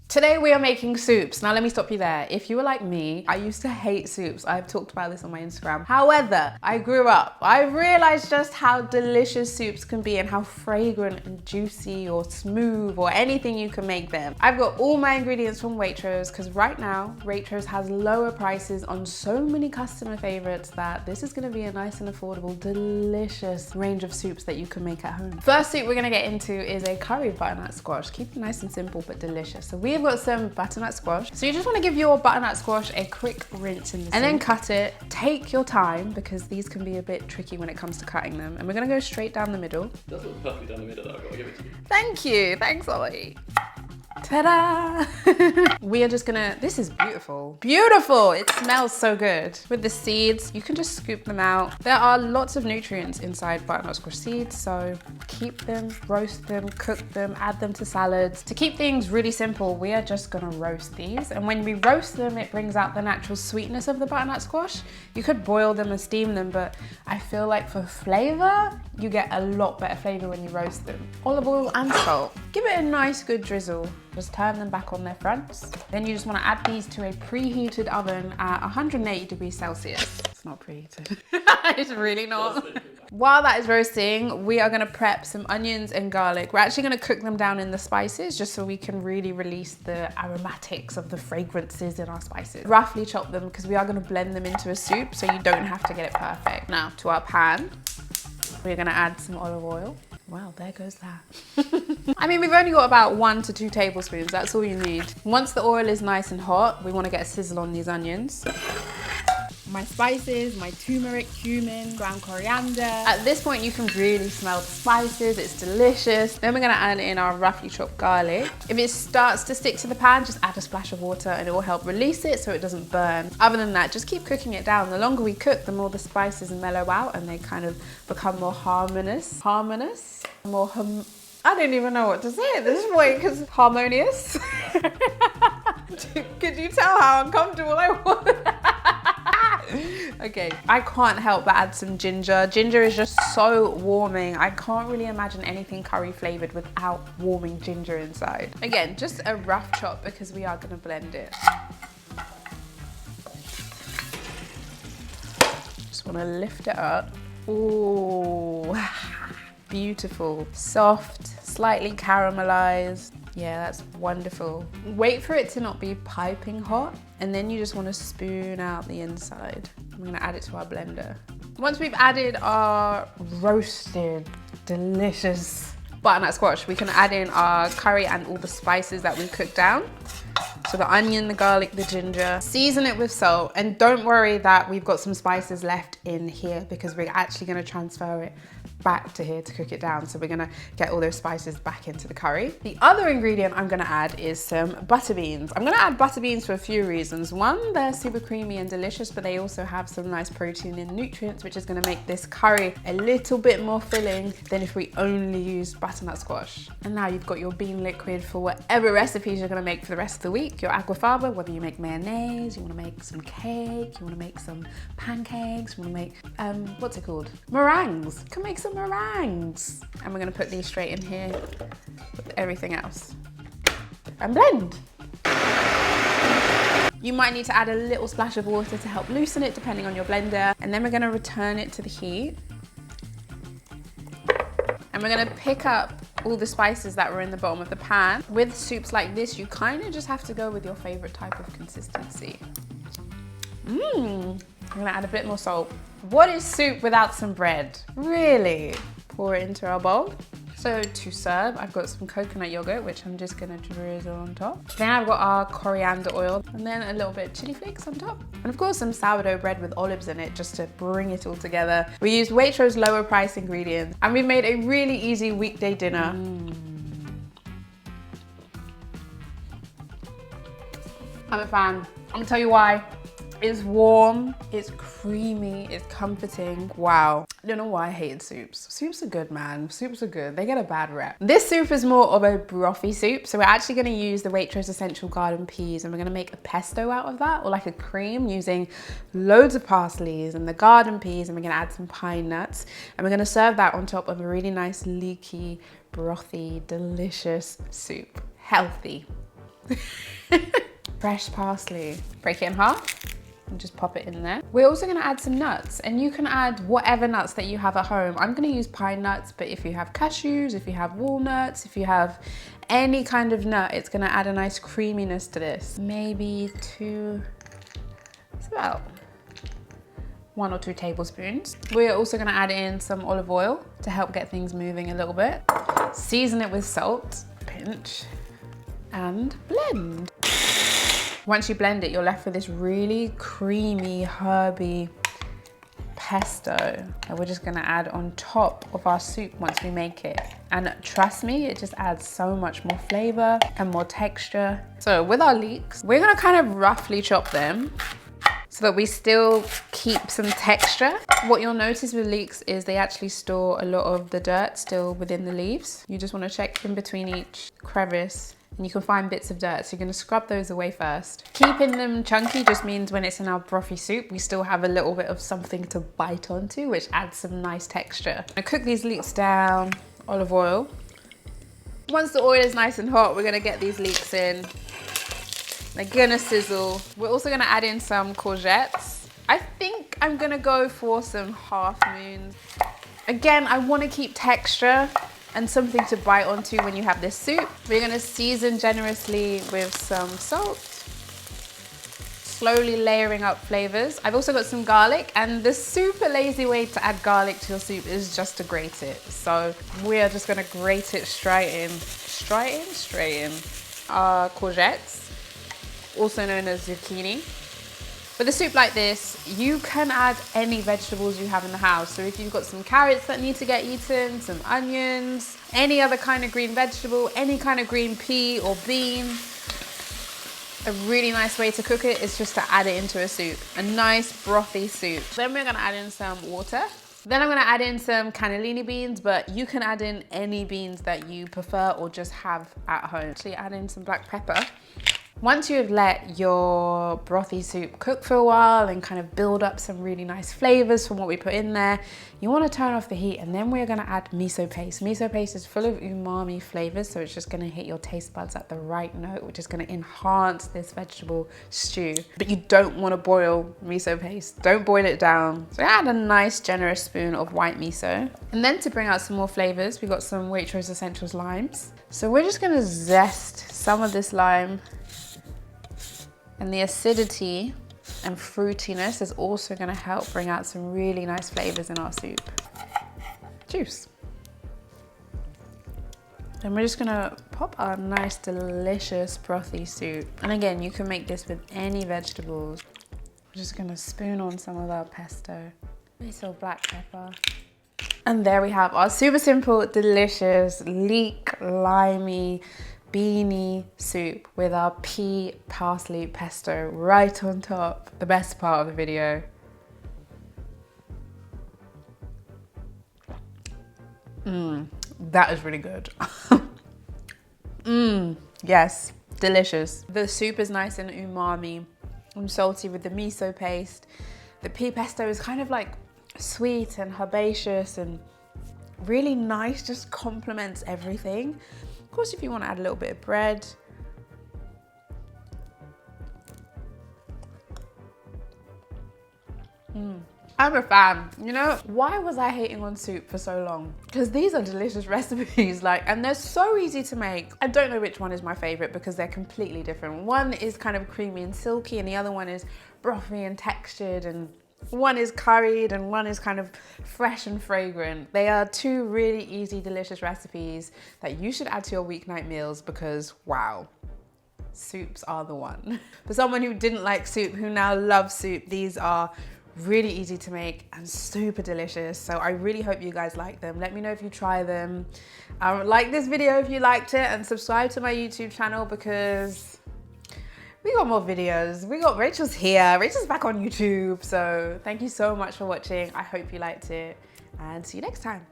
Today we are making soups. Now let me stop you there. If you were like me, I used to hate soups. I've talked about this on my Instagram. However, I grew up. I realized just how delicious soups can be and how fragrant and juicy or smooth or anything you can make them. I've got all my ingredients from Waitrose because right now, Waitrose has lower prices on so many customer favorites that this is gonna be a nice and affordable, delicious range of soups that you can make at home. First soup we're gonna get into is a curry butternut squash. Keep it nice and simple but delicious. So we've got some butternut squash. So you just want to give your butternut squash a quick rinse in the sink. And then cut it. Take your time because these can be a bit tricky when it comes to cutting them. And we're going to go straight down the middle. That's all perfectly down the middle, I've got to give it to you. Thank you. Thanks, Ollie. Ta-da! We are just gonna, this is beautiful. Beautiful! It smells so good. With the seeds, you can just scoop them out. There are lots of nutrients inside butternut squash seeds, so keep them, roast them, cook them, add them to salads. To keep things really simple, we are just gonna roast these. And when we roast them, it brings out the natural sweetness of the butternut squash. You could boil them and steam them, but I feel like for flavor, you get a lot better flavor when you roast them. Olive oil and salt. Give it a nice good drizzle. Just turn them back on their fronts. Then you just want to add these to a preheated oven at 180 degrees Celsius. It's not preheated. It's really not. While that is roasting, we are going to prep some onions and garlic. We're actually going to cook them down in the spices just so we can really release the aromatics of the fragrances in our spices. Roughly chop them because we are going to blend them into a soup so you don't have to get it perfect. Now to our pan, we're going to add some olive oil. Wow, there goes that. I mean, we've only got about 1 to 2 tablespoons. That's all you need. Once the oil is nice and hot, we want to get a sizzle on these onions. My spices, my turmeric, cumin, ground coriander. At this point, you can really smell the spices. It's delicious. Then we're gonna add in our roughly chopped garlic. If it starts to stick to the pan, just add a splash of water and it will help release it so it doesn't burn. Other than that, just keep cooking it down. The longer we cook, the more the spices mellow out and they kind of become more harmonious. More I don't even know what to say at this point because harmonious. Could you tell how uncomfortable I was? Okay, I can't help but add some ginger. Ginger is just so warming. I can't really imagine anything curry flavored without warming ginger inside. Again, just a rough chop because we are gonna blend it. Just wanna lift it up. Ooh, beautiful, soft, slightly caramelized. Yeah, that's wonderful. Wait for it to not be piping hot, and then you just want to spoon out the inside. I'm gonna add it to our blender. Once we've added our roasted, delicious butternut squash, we can add in our curry and all the spices that we cooked down. So the onion, the garlic, the ginger. Season it with salt, and don't worry that we've got some spices left in here because we're actually gonna transfer it back to here to cook it down. So we're gonna get all those spices back into the curry. The other ingredient I'm gonna add is some butter beans. I'm gonna add butter beans for a few reasons. One, they're super creamy and delicious, but they also have some nice protein and nutrients, which is gonna make this curry a little bit more filling than if we only used butternut squash. And now you've got your bean liquid for whatever recipes you're gonna make for the rest of the week. Your aquafaba, whether you make mayonnaise, you wanna make some cake, you wanna make some pancakes, you wanna make, what's it called? Meringues. You can make some meringues. And we're gonna put these straight in here with everything else. And blend. You might need to add a little splash of water to help loosen it depending on your blender. And then we're gonna return it to the heat. And we're gonna pick up all the spices that were in the bottom of the pan. With soups like this, you kind of just have to go with your favorite type of consistency. I'm gonna add a bit more salt. What is soup without some bread? Really? Pour it into our bowl. So to serve, I've got some coconut yogurt, which I'm just gonna drizzle on top. Then I've got our coriander oil, and then a little bit of chili flakes on top. And of course some sourdough bread with olives in it, just to bring it all together. We used Waitrose lower price ingredients, and we've made a really easy weekday dinner. I'm a fan. I'm gonna tell you why. It's warm, it's creamy, it's comforting. Wow. I don't know why I hated soups. Soups are good, man. Soups are good. They get a bad rep. This soup is more of a brothy soup. So we're actually gonna use the Waitrose Essential Garden Peas and we're gonna make a pesto out of that, or like a cream using loads of parsleys and the garden peas, and we're gonna add some pine nuts. And we're gonna serve that on top of a really nice leaky, brothy, delicious soup. Healthy. Fresh parsley. Break it in half and just pop it in there. We're also gonna add some nuts, and you can add whatever nuts that you have at home. I'm gonna use pine nuts, but if you have cashews, if you have walnuts, if you have any kind of nut, it's gonna add a nice creaminess to this. Maybe it's about 1 or 2 tablespoons. We're also gonna add in some olive oil to help get things moving a little bit. Season it with salt, pinch, and blend. Once you blend it, you're left with this really creamy, herby pesto that we're just gonna add on top of our soup once we make it. And trust me, it just adds so much more flavor and more texture. So with our leeks, we're gonna kind of roughly chop them so that we still keep some texture. What you'll notice with leeks is they actually store a lot of the dirt still within the leaves. You just wanna check in between each crevice and you can find bits of dirt. So you're gonna scrub those away first. Keeping them chunky just means when it's in our brothy soup, we still have a little bit of something to bite onto, which adds some nice texture. I cook these leeks down, olive oil. Once the oil is nice and hot, we're gonna get these leeks in. They're gonna sizzle. We're also gonna add in some courgettes. I think I'm gonna go for some half moons. Again, I wanna keep texture and something to bite onto when you have this soup. We're gonna season generously with some salt, slowly layering up flavors. I've also got some garlic, and the super lazy way to add garlic to your soup is just to grate it. So we are just gonna grate it straight in. Our courgettes, also known as zucchini. With a soup like this, you can add any vegetables you have in the house. So if you've got some carrots that need to get eaten, some onions, any other kind of green vegetable, any kind of green pea or bean, a really nice way to cook it is just to add it into a soup, a nice brothy soup. Then we're gonna add in some water. Then I'm gonna add in some cannellini beans, but you can add in any beans that you prefer or just have at home. So you add in some black pepper. Once you've let your brothy soup cook for a while and kind of build up some really nice flavors from what we put in there, you want to turn off the heat, and then we're going to add miso paste. Miso paste is full of umami flavors, so it's just going to hit your taste buds at the right note, which is going to enhance this vegetable stew. But you don't want to boil miso paste. Don't boil it down. So add a nice generous spoon of white miso. And then to bring out some more flavors, we've got some Waitrose Essentials limes. So we're just going to zest some of this lime. And the acidity and fruitiness is also gonna help bring out some really nice flavors in our soup. Juice. Then we're just gonna pop our nice, delicious brothy soup. And again, you can make this with any vegetables. We're just gonna spoon on some of our pesto, miso, black pepper. And there we have our super simple, delicious, leek, limey, beanie soup with our pea parsley pesto right on top. The best part of the video. That is really good. Yes, delicious. The soup is nice and umami and salty with the miso paste. The pea pesto is kind of like sweet and herbaceous and really nice, just complements everything. Of course, if you want to add a little bit of bread. I'm a fan. You know, why was I hating on soup for so long? Because these are delicious recipes, and they're so easy to make. I don't know which one is my favorite because they're completely different. One is kind of creamy and silky, and the other one is brothy and textured, and one is curried and one is kind of fresh and fragrant. They are two really easy, delicious recipes that you should add to your weeknight meals because, wow, soups are the one. For someone who didn't like soup, who now loves soup, these are really easy to make and super delicious. So I really hope you guys like them. Let me know if you try them. Like this video if you liked it, and subscribe to my YouTube channel because we got more videos. We got Rachel's here. Rachel's back on YouTube. So thank you so much for watching. I hope you liked it, and see you next time.